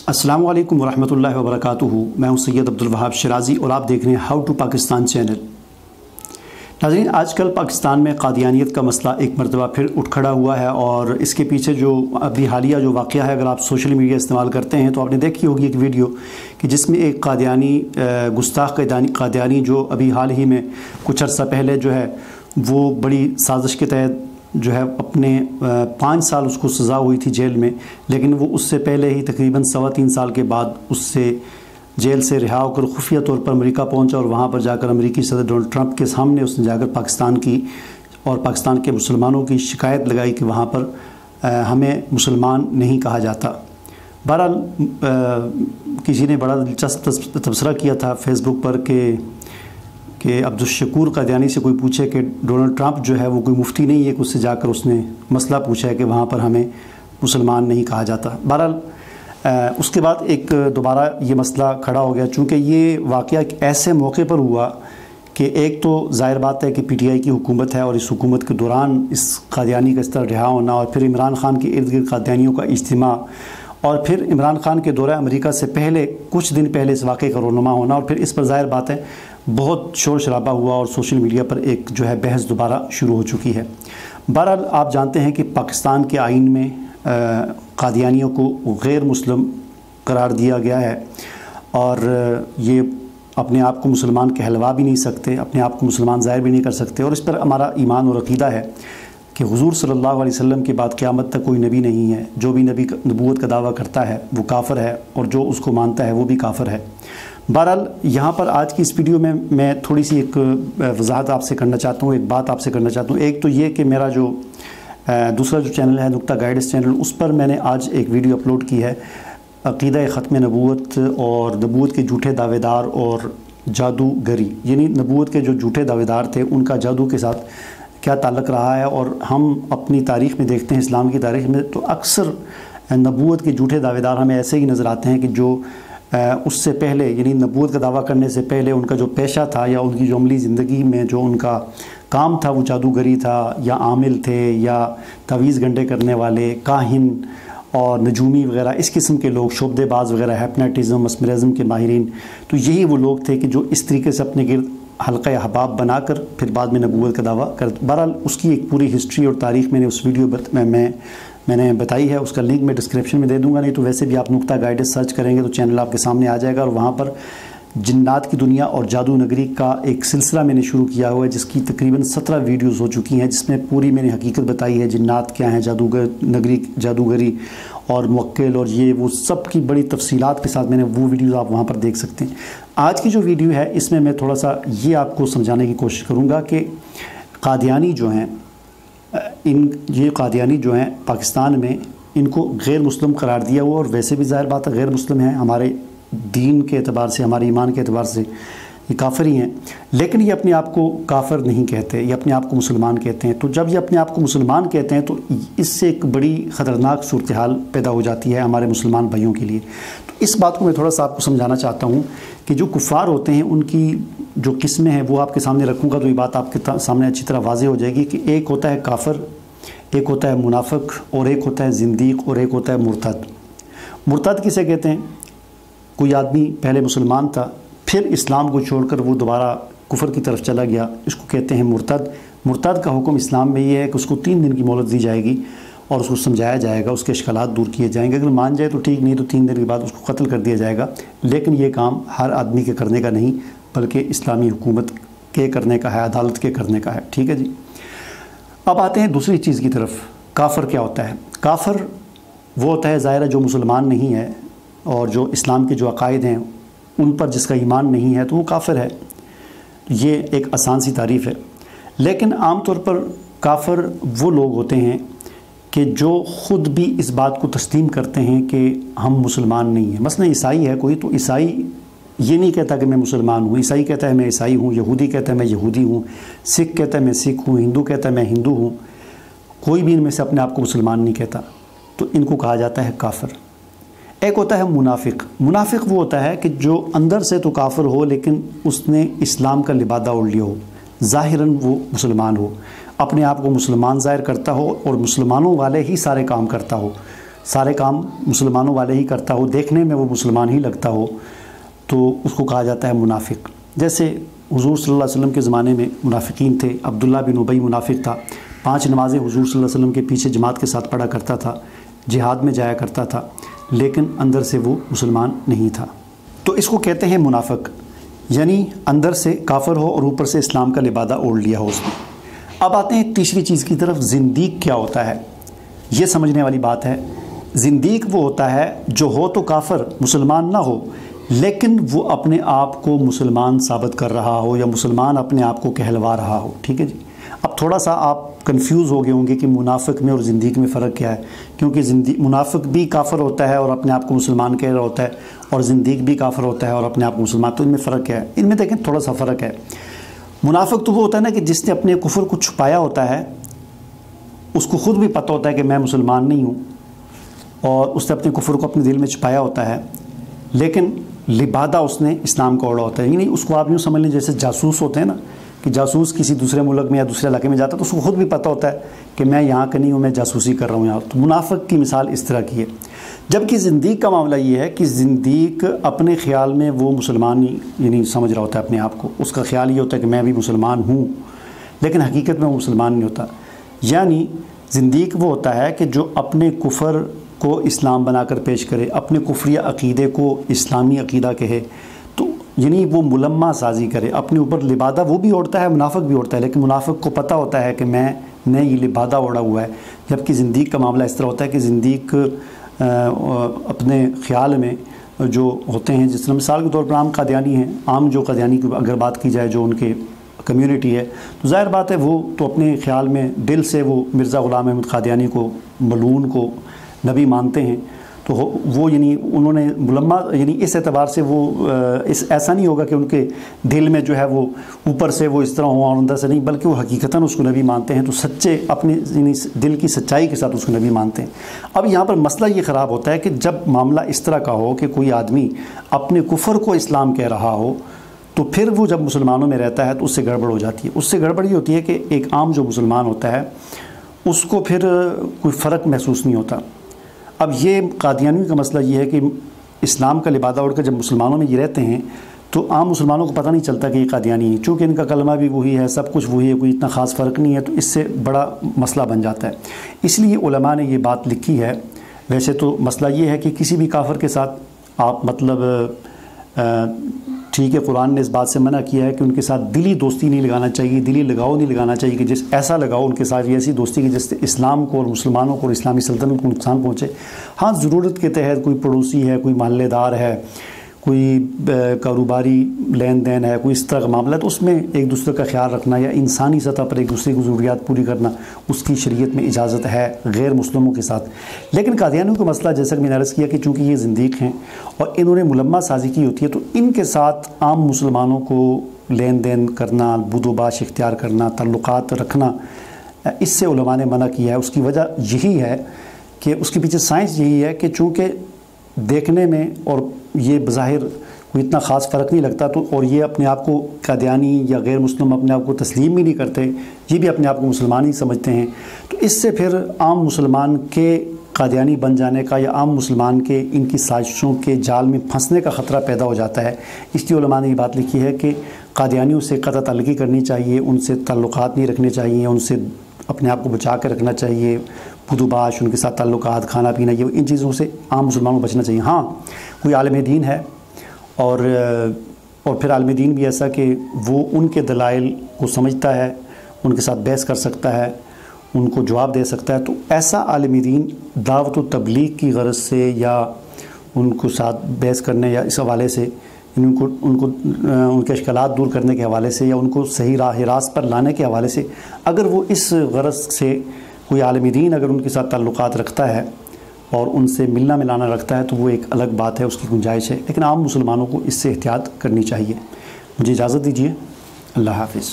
अस्सलामु अलैकुम वरहमतुल्लाहि वबरकातुहू। मैं हूं सैयद अब्दुल वहाब शिराज़ी और आप देख रहे हैं हाउ टू पाकिस्तान चैनल। नाज़रीन, आजकल पाकिस्तान में कादियानियत का मसला एक मरतबा फिर उठ खड़ा हुआ है और इसके पीछे जो अभी हालिया जो वाक़या है, अगर आप सोशल मीडिया इस्तेमाल करते हैं तो आपने देखी होगी एक वीडियो कि जिसमें एक कादियानी गुस्ताख कादियानी जो अभी हाल ही में कुछ अर्सा पहले जो है वो बड़ी साजिश के तहत जो है अपने 5 साल उसको सज़ा हुई थी जेल में, लेकिन वो उससे पहले ही तकरीबन 3.25 साल के बाद उससे जेल से रिहा होकर खुफिया तौर पर अमेरिका पहुंचा और वहाँ पर जाकर अमेरिकी सदर डोनाल्ड ट्रंप के सामने उसने जाकर पाकिस्तान की और पाकिस्तान के मुसलमानों की शिकायत लगाई कि वहाँ पर हमें मुसलमान नहीं कहा जाता। बहरहाल किसी ने बड़ा दिलचस्प तबसरा किया था फेसबुक पर कि अब्दुल कादियानी से कोई पूछे कि डोनाल्ड ट्रंप जो है वो कोई मुफ्ती नहीं है कि उससे जाकर उसने मसला पूछा है कि वहाँ पर हमें मुसलमान नहीं कहा जाता। बहरहाल उसके बाद एक दोबारा ये मसला खड़ा हो गया, चूँकि ये वाक़या एक ऐसे मौके पर हुआ कि एक तो ज़ाहिर बात है कि PTI की हुकूमत है और इस हुकूमत के दौरान इस कादियानी का इस तरह रिहा होना और फिर इमरान ख़ान के इर्द गिर्द कादियानियों का इज्तिमा और फिर इमरान ख़ान के दौरा अमेरिका से पहले कुछ दिन पहले इस वाक़े का रोनुमा होना और फिर इस पर ज़ाहिर बात है बहुत शोर शराबा हुआ और सोशल मीडिया पर एक जो है बहस दोबारा शुरू हो चुकी है। बहरहाल आप जानते हैं कि पाकिस्तान के आइन में कादियानियों को गैर मुस्लिम करार दिया गया है और ये अपने आप को मुसलमान कहलवा भी नहीं सकते, अपने आप को मुसलमान ज़ाहिर भी नहीं कर सकते और इस पर हमारा ईमान और अक़ीदा है कि हुज़ूर सल्लल्लाहु अलैहि वसल्लम के बाद क़यामत तक कोई नबी नहीं है। जो भी नबी नबूवत का दावा करता है वो काफ़िर है और जो उसको मानता है वो भी काफ़िर है। बहरहाल यहाँ पर आज की इस वीडियो में मैं थोड़ी सी एक वजाहत आपसे करना चाहता हूँ, एक बात आपसे करना चाहता हूँ। एक तो ये कि मेरा जो दूसरा जो चैनल है नुक्ता गाइडेंस चैनल, उस पर मैंने आज एक वीडियो अपलोड की है अक़ीदा ख़त्म नबूवत और नबूवत के झूठे दावेदार और जादूगरी, यानी नबूवत के जो झूठे दावेदार थे उनका जादू के साथ क्या ताल्लुक़ रहा है। और हम अपनी तारीख़ में देखते हैं, इस्लाम की तारीख़ में तो अक्सर नबूवत के झूठे दावेदार हमें ऐसे ही नज़र आते हैं कि जो उससे पहले यानी नबूवत का दावा करने से पहले उनका जो पेशा था या उनकी जो अमली ज़िंदगी में जो उनका काम था वो जादूगरी था या आमिल थे या तवीज़ गंडे करने वाले, काहिन और नजूमी वगैरह इस किस्म के लोग, शोबदेबाज वगैरह, हैप्नोटिज़म मस्मरिज़म के माहिरीन, तो यही वो लोग थे कि जो इस तरीके से अपने गिर्द हल्का अहबाब बनाकर फिर बाद में नबूवत का दावा कर। बहरहाल उसकी एक पूरी हिस्ट्री और तारीख़ मैंने उस वीडियो मैंने बताई है, उसका लिंक मैं डिस्क्रिप्शन में दे दूंगा, नहीं तो वैसे भी आप नुक्ता गाइडेंस सर्च करेंगे तो चैनल आपके सामने आ जाएगा और वहाँ पर जिन्नात की दुनिया और जादू नगरी का एक सिलसिला मैंने शुरू किया हुआ है जिसकी तकरीबन 17 वीडियोज़ हो चुकी हैं, जिसमें पूरी मैंने हकीकत बताई है, जिन्नात क्या हैं, जादूगरी और मुवक्किल और ये वो सब की बड़ी तफसीलात के साथ मैंने वो वीडियोज़ आप वहाँ पर देख सकते हैं। आज की जो वीडियो है इसमें मैं थोड़ा सा ये आपको समझाने की कोशिश करूँगा कि कादियानी जो हैं ये कादियानी जो हैं पाकिस्तान में इनको गैर मुस्लिम करार दिया हुआ और वैसे भी ज़ाहिर बात है गैर मुस्लिम हैं, हमारे दीन के एतबार से, हमारे ईमान के एतबार से ये काफ़िर ही हैं, लेकिन ये अपने आप को काफ़िर नहीं कहते, ये अपने आप को मुसलमान कहते हैं। तो जब ये अपने आप को मुसलमान कहते हैं तो इससे एक बड़ी ख़तरनाक सूरत हाल पैदा हो जाती है हमारे मुसलमान भाइयों के लिए। तो इस बात को मैं थोड़ा सा आपको समझाना चाहता हूँ कि जो कुफ़ार होते हैं उनकी जो किस्में हैं वो आपके सामने रखूँगा तो ये बात आपके सामने अच्छी तरह वाज़ेह हो जाएगी कि एक होता है काफ़िर, एक होता है मुनाफिक और एक होता है ज़िंदीक़ और एक होता है मुर्तद। मुर्तद किसे कहते हैं? कोई आदमी पहले मुसलमान था फिर इस्लाम को छोड़कर वो दोबारा कुफर की तरफ चला गया, इसको कहते हैं मुर्तद। मुर्तद का हुक्म इस्लाम में ये है कि उसको 3 दिन की मोहलत दी जाएगी और उसको समझाया जाएगा, उसके इश्कालात दूर किए जाएंगे, अगर मान जाए तो ठीक, नहीं तो 3 दिन के बाद उसको कत्ल कर दिया जाएगा। लेकिन ये काम हर आदमी के करने का नहीं बल्कि इस्लामी हुकूमत के करने का है, अदालत के करने का है। ठीक है जी। अब आते हैं दूसरी चीज़ की तरफ। काफ़िर क्या होता है? काफ़िर वो होता है ज़ाहिर है जो मुसलमान नहीं है और जो इस्लाम के जो अकायद हैं उन पर जिसका ईमान नहीं है तो वो काफ़िर है। ये एक आसान सी तारीफ़ है। लेकिन आम तौर पर काफ़िर वो लोग होते हैं कि जो ख़ुद भी इस बात को तस्लीम करते हैं कि हम मुसलमान नहीं हैं। मसलन ईसाई है कोई, तो ईसाई ये नहीं कहता कि मैं मुसलमान हूँ, ईसाई कहता है मैं ईसाई हूँ, यहूदी कहता है मैं यहूदी हूँ, सिख कहता है मैं सिख हूँ, हिंदू कहता है मैं हिंदू हूँ। कोई भी इनमें से अपने आप को मुसलमान नहीं कहता, तो इनको कहा जाता है काफ़िर। एक होता है मुनाफिक। मुनाफिक वो होता है कि जो अंदर से तो काफ़िर हो लेकिन उसने इस्लाम का लिबादा ओढ़ लिया हो, ज़ाहिरन वो मुसलमान हो, अपने आप को मुसलमान ज़ाहिर करता हो और मुसलमानों वाले ही सारे काम करता हो, سارے کام مسلمانوں والے ہی کرتا ہو، دیکھنے میں وہ مسلمان ہی لگتا ہو، تو اس کو کہا جاتا ہے منافق۔ جیسے حضور صلی اللہ علیہ وسلم کے زمانے میں منافقین تھے۔ عبداللہ بن ابی منافق تھا، 5 نمازیں حضور صلی اللہ علیہ وسلم کے پیچھے جماعت کے ساتھ پڑھا کرتا تھا، جہاد میں جایا کرتا تھا، لیکن اندر سے وہ مسلمان نہیں تھا۔ تو اس کو کہتے ہیں منافق، یعنی اندر سے کافر ہو اور اوپر سے اسلام کا لبادہ اوڑھ لیا ہو اس نے۔ اب آتے ہیں تیسری چیز کی طرف، زندیق کیا ہوتا ہے؟ یہ سمجھنے والی بات ہے۔ زندیق وہ ہوتا ہے جو ہو تو کافر، مسلمان نہ ہو، لیکن وہ اپنے آپ کو مسلمان ثابت کر رہا ہو یا مسلمان اپنے آپ کو کہلوا رہا ہو، ٹھیک ہے جی۔ اب تھوڑا سا آپ کنفیوز ہو گئے ہوں گے کہ منافق میں اور زندیق میں فرق کیا ہے، کیونکہ منافق بھی کافر ہوتا ہے اور اپنے آپ کو مسلمان کہہ رہا ہوتا ہے، اور زندیق بھی کافر ہوتا ہے اور اپنے آپ کو مسلمان، تو ان میں فرق کیا ہے؟ ان میں دیکھیں تھوڑا سا فرق ہے۔ منافق تو وہ ہوتا ہے نا کہ جس نے اپنے کفر کو چھپایا ہوتا ہے، اس کو خود بھی پتہ ہوتا ہے کہ میں مسلمان نہیں ہوں، اور اس نے اپنے کفر کو اپنے دل میں چھپایا ہوتا ہے، لیکن لبادہ اس نے اسلام کا اوڑھا ہوتا ہے۔ یعنی اس کو آپ یوں سمجھ لیں جیسے جاسوس ہوتے ہیں نا، کہ جاسوس کسی دوسرے ملک میں یا دوسرے علاقے میں جاتا ہے تو اس کو خود بھی پتہ ہوتا ہے کہ میں یہاں کا نہیں ہوں، میں جاسوسی کر رہا ہوں یہاں۔ تو منافق کی مثال اس طرح کی ہے۔ جبکہ زندیق کا معاملہ یہ ہے کہ زندیق اپنے خیال میں وہ مسلمان یعنی سمجھ رہا ہوتا ہے اپنے آپ کو، اس کا خیال یہ ہوتا ہے کہ میں بھی مسلمان ہوں، لیکن حقیقت میں وہ مسلمان نہیں ہوتا۔ یعنی زندیق وہ ہوتا ہے کہ جو اپنے کفر کو اسلام بنا کر پیش کرے، اپنے کفریہ عقیدے کو اسلامی عقیدہ کہے، تو یعنی وہ ملمہ سازی کرے، اپنے اوپر لبادہ وہ بھی اوڑھتا ہے، منافق بھی اوڑھتا ہے، لیکن منافق کو پتہ ہوتا ہے کہ میں نے یہ لبادہ اوڑھا ہوا ہے۔ جبکہ زندیق کا معاملہ اس طرح ہوتا ہے کہ زندیق اپنے خیال میں جو ہوتے ہیں، جس طرح مثال کے طور پر عام قادیانی ہیں، عام جو قادیانی کی اگر بات کی جائے جو ان کے کمیونٹی ہے، تو ظاہر بات ہے وہ تو اپنے خیال میں دل سے وہ مرزا غلام احمد قادیانی کو، ملعون کو نبی مانتے ہیں، تو وہ یعنی انہوں نے ملمہ یعنی اس اعتبار سے وہ ایسا نہیں ہوگا کہ ان کے دل میں جو ہے وہ اوپر سے وہ اس طرح ہوا اور اندر سے نہیں، بلکہ وہ حقیقتاً اس کو نبی مانتے ہیں، تو سچے اپنے یعنی دل کی سچائی کے ساتھ اس کو نبی مانتے ہیں۔ اب یہاں پر مسئلہ یہ خراب ہوتا ہے کہ جب معاملہ اس طرح کا ہو کہ کوئی آدمی اپنے کفر کو اسلام کہہ رہا ہو، تو پھر وہ جب مسلمانوں میں رہتا ہے تو اس سے گڑبڑ ہو جاتی ہے۔ اس سے گڑبڑ یہ ہوتی ہے کہ ایک عام جو مسلمان ہوتا ہے اس کو پھر کوئی فرق محسوس نہیں ہوتا۔ اب یہ قادیانی کا مسئلہ یہ ہے کہ اسلام کا لبادہ اوڑھ کر جب مسلمانوں میں یہ رہتے ہیں تو عام مسلمانوں کو پتہ نہیں چلتا کہ یہ قادیانی ہے، چونکہ ان کا کلمہ بھی وہی ہے، سب کچھ وہی ہے، کوئی اتنا خاص فرق نہیں ہے، تو اس سے بڑا مسئلہ بن جاتا ہے۔ اس لیے علماء نے یہ بات لکھی ہے۔ ویسے تو مسئلہ یہ ہے کہ کسی بھی کافر کے ساتھ آپ مطلب ٹھیک ہے، قرآن نے اس بات سے منع کیا ہے کہ ان کے ساتھ دلی دوستی نہیں لگانا چاہیے، دلی لگاؤ نہیں لگانا چاہیے کہ جس ایسا لگاؤ ان کے ساتھ ایسی دوستی کہ جس سے اسلام کو اور مسلمانوں کو اور اسلامی سلطنت کو نقصان پہنچے۔ ہاں ضرورت کے تحت کوئی پڑوسی ہے، کوئی محلے دار ہے، کوئی کاروباری لین دین ہے، کوئی اس طرح کا معاملہ ہے، تو اس میں ایک دوسرے کا خیال رکھنا یا انسانی سطح پر ایک دوسرے کی ضروریات پوری کرنا، اس کی شریعت میں اجازت ہے غیر مسلموں کے ساتھ۔ لیکن قادیانیوں کا مسئلہ جیسا کہ میں نے عرض کیا کہ چونکہ یہ زندیق ہیں اور انہوں نے ملمہ سازی کی ہوتی ہے، تو ان کے ساتھ عام مسلمانوں کو لین دین کرنا، بود و باش اختیار کرنا، تعلقات رکھنا، اس سے علماء نے منع کیا ہے۔ اس کی وجہ یہی ہے کہ اس کے پیچھے سائنس یہی ہے کہ چونکہ دیکھنے میں اور یہ بظاہر کوئی اتنا خاص فرق نہیں لگتا، تو اور یہ اپنے آپ کو قادیانی یا غیر مسلم اپنے آپ کو تسلیم بھی نہیں کرتے، یہ بھی اپنے آپ کو مسلمان ہی سمجھتے ہیں، تو اس سے پھر عام مسلمان کے قادیانی بن جانے کا یا عام مسلمان کے ان کی سازشوں کے جال میں پھنسنے کا خطرہ پیدا ہو جاتا ہے۔ اس لیے علماء نے یہ بات لکھی ہے کہ قادیانیوں سے قطع تعلقی کرنی چاہیے، ان سے تعلقات نہیں رکھنے چاہیے، ان سے اپنے آپ کو بچا کے رکھنا چاہیے، بدوباش ان کے ساتھ تعلقات، کھانا پینا، یہ ان چیزوں سے عام مسلمانوں کو بچنا چاہیے۔ ہاں کوئی عالم دین ہے اور پھر عالم دین بھی ایسا کہ وہ ان کے دلائل کو سمجھتا ہے، ان کے ساتھ بحث کر سکتا ہے، ان کو جواب دے سکتا ہے، تو ایسا عالم دین دعوت و تبلیغ کی غرض سے یا ان کو ساتھ بحث کرنے یا اس حوالے سے ان کے اشکالات دور کرنے کے حوالے سے یا ان کو صحیح راہ راست پر لانے کے حوالے سے اگر وہ اس غرض سے کوئی عالم دین اگر ان کے ساتھ تعلقات رکھتا ہے اور ان سے ملنا ملانا رکھتا ہے تو وہ ایک الگ بات ہے، اس کی گنجائش ہے، لیکن عام مسلمانوں کو اس سے احتیاط کرنی چاہیے۔ مجھے اجازت دیجیے، اللہ حافظ۔